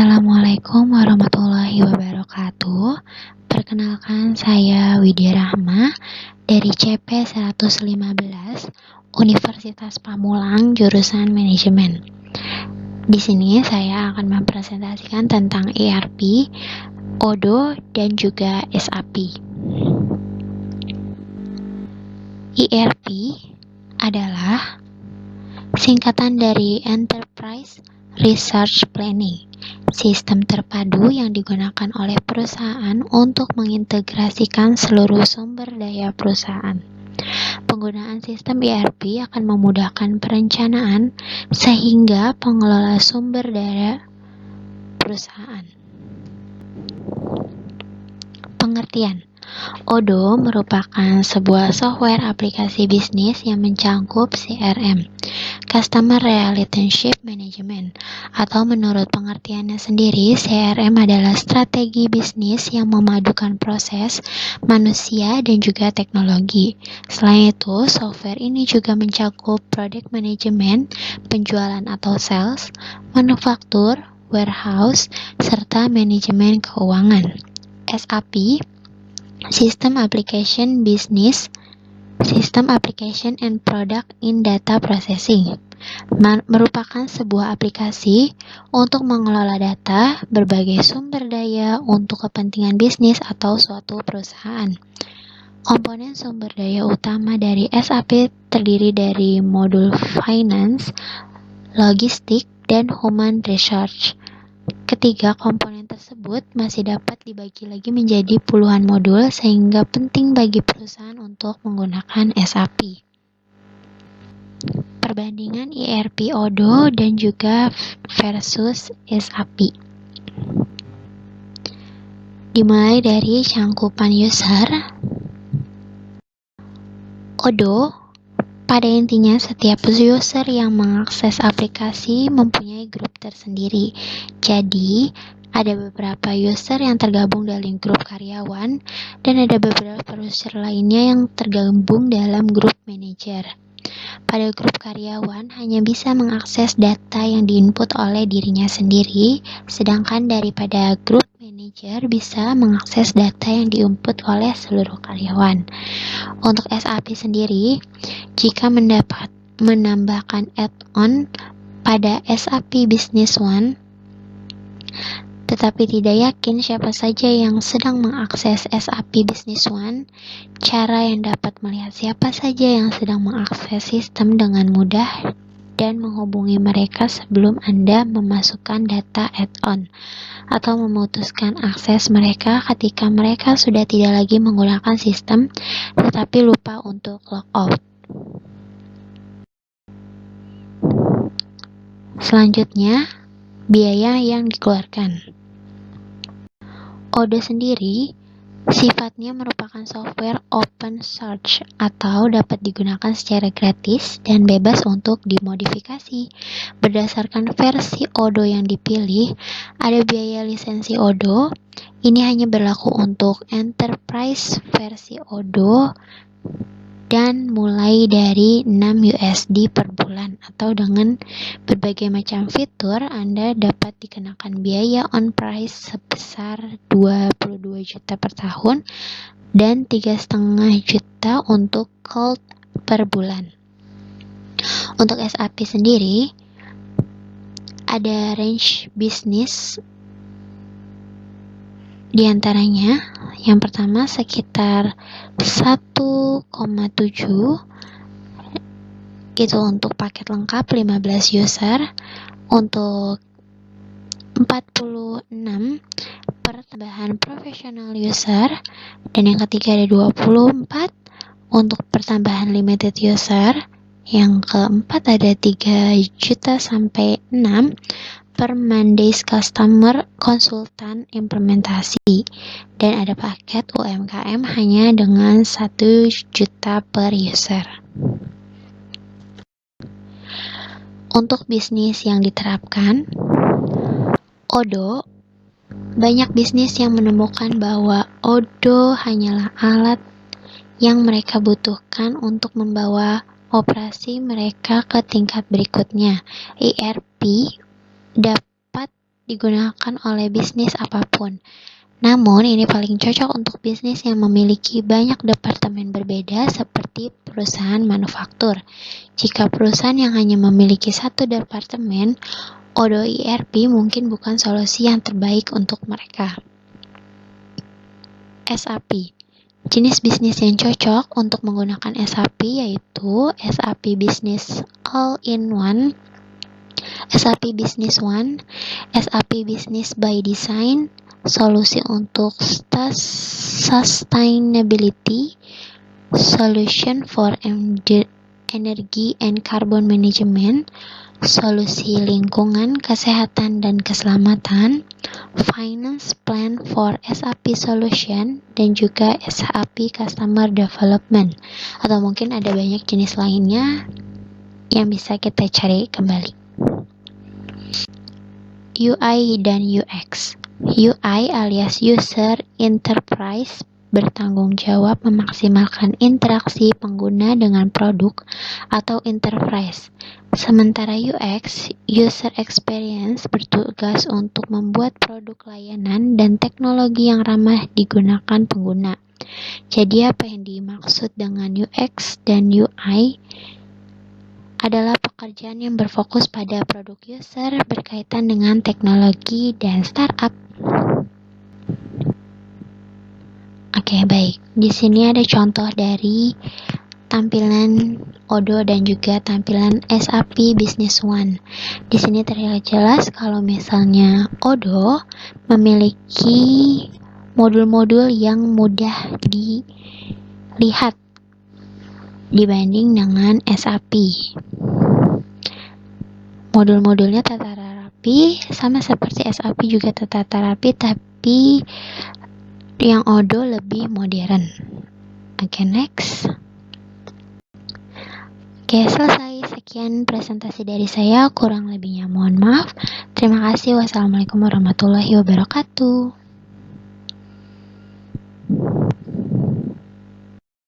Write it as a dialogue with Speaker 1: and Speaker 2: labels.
Speaker 1: Assalamualaikum warahmatullahi wabarakatuh. Perkenalkan, saya Widya Rahma dari CP 115 Universitas Pamulang jurusan Manajemen. Di sini saya akan mempresentasikan tentang ERP, Odoo, dan juga SAP. ERP adalah singkatan dari Enterprise Resource Planning, sistem terpadu yang digunakan oleh perusahaan untuk mengintegrasikan seluruh sumber daya perusahaan. Penggunaan sistem ERP akan memudahkan perencanaan sehingga pengelola sumber daya perusahaan. Pengertian: Odoo merupakan sebuah software aplikasi bisnis yang mencangkup CRM, Customer Relationship Management, atau menurut pengertiannya sendiri, CRM adalah strategi bisnis yang memadukan proses, manusia, dan juga teknologi. Selain itu, software ini juga mencakup product management, penjualan atau sales, manufaktur, warehouse, serta manajemen keuangan. SAP, System Application Business, System Application and Product in Data Processing, merupakan sebuah aplikasi untuk mengelola data berbagai sumber daya untuk kepentingan bisnis atau suatu perusahaan. Komponen sumber daya utama dari SAP terdiri dari modul finance, logistik, dan human resource. Ketiga komponen tersebut masih dapat dibagi lagi menjadi puluhan modul sehingga penting bagi perusahaan untuk menggunakan SAP. Perbandingan ERP Odoo dan juga versus SAP. Dimulai dari cangkupan user. Odoo pada intinya, setiap user yang mengakses aplikasi mempunyai grup tersendiri. Jadi, ada beberapa user yang tergabung dalam grup karyawan, dan ada beberapa user lainnya yang tergabung dalam grup manajer. Pada grup karyawan, hanya bisa mengakses data yang diinput oleh dirinya sendiri, sedangkan daripada grup manajer bisa mengakses data yang diinput oleh seluruh karyawan. Untuk SAP sendiri, jika menambahkan add-on pada SAP Business One, tetapi tidak yakin siapa saja yang sedang mengakses SAP Business One, cara yang dapat melihat siapa saja yang sedang mengakses sistem dengan mudah dan menghubungi mereka sebelum Anda memasukkan data add-on, atau memutuskan akses mereka ketika mereka sudah tidak lagi menggunakan sistem tetapi lupa untuk logout. Selanjutnya, biaya yang dikeluarkan. Odoo sendiri sifatnya merupakan software open source atau dapat digunakan secara gratis dan bebas untuk dimodifikasi. Berdasarkan versi Odoo yang dipilih, ada biaya lisensi Odoo. Ini hanya berlaku untuk Enterprise versi Odoo dan mulai dari $6 per bulan, atau dengan berbagai macam fitur Anda dapat dikenakan biaya on price sebesar 22 juta per tahun dan 3,5 juta untuk cloud per bulan. Untuk SAP sendiri ada range bisnis, di antaranya yang pertama sekitar 1,7 itu untuk paket lengkap 15 user, untuk 46 per tambahan professional user, dan yang ketiga ada 24 untuk pertambahan limited user, yang keempat ada 3 juta sampai 6 per Mondays Customer Konsultan Implementasi, dan ada paket UMKM hanya dengan 1 juta per user. Untuk bisnis yang diterapkan, Odoo, banyak bisnis yang menemukan bahwa Odoo hanyalah alat yang mereka butuhkan untuk membawa operasi mereka ke tingkat berikutnya. ERP dapat digunakan oleh bisnis apapun. Namun, ini paling cocok untuk bisnis yang memiliki banyak departemen berbeda seperti perusahaan manufaktur. Jika perusahaan yang hanya memiliki satu departemen, Odoo ERP mungkin bukan solusi yang terbaik untuk mereka. SAP. Jenis bisnis yang cocok untuk menggunakan SAP yaitu SAP Business All-in-One, SAP Business One, SAP Business by Design, solusi untuk sustainability, solution for energy and carbon management, solusi lingkungan, kesehatan, dan keselamatan, finance plan for SAP solution, dan juga SAP customer development. Atau mungkin ada banyak jenis lainnya yang bisa kita cari kembali. UI dan UX. UI alias User Interface bertanggung jawab memaksimalkan interaksi pengguna dengan produk atau interface. Sementara UX, User Experience, bertugas untuk membuat produk layanan dan teknologi yang ramah digunakan pengguna. Jadi apa yang dimaksud dengan UX dan UI adalah pekerjaan yang berfokus pada produk user berkaitan dengan teknologi dan startup. Oke, baik. Di sini ada contoh dari tampilan Odoo dan juga tampilan SAP Business One. Di sini terlihat jelas kalau misalnya Odoo memiliki modul-modul yang mudah dilihat dibanding dengan SAP. Modul-modulnya tertata rapi, sama seperti SAP juga tertata rapi, tapi yang Odoo lebih modern. Oke, next. Oke, selesai. Sekian presentasi dari saya, kurang lebihnya mohon maaf. Terima kasih. Wassalamualaikum warahmatullahi wabarakatuh.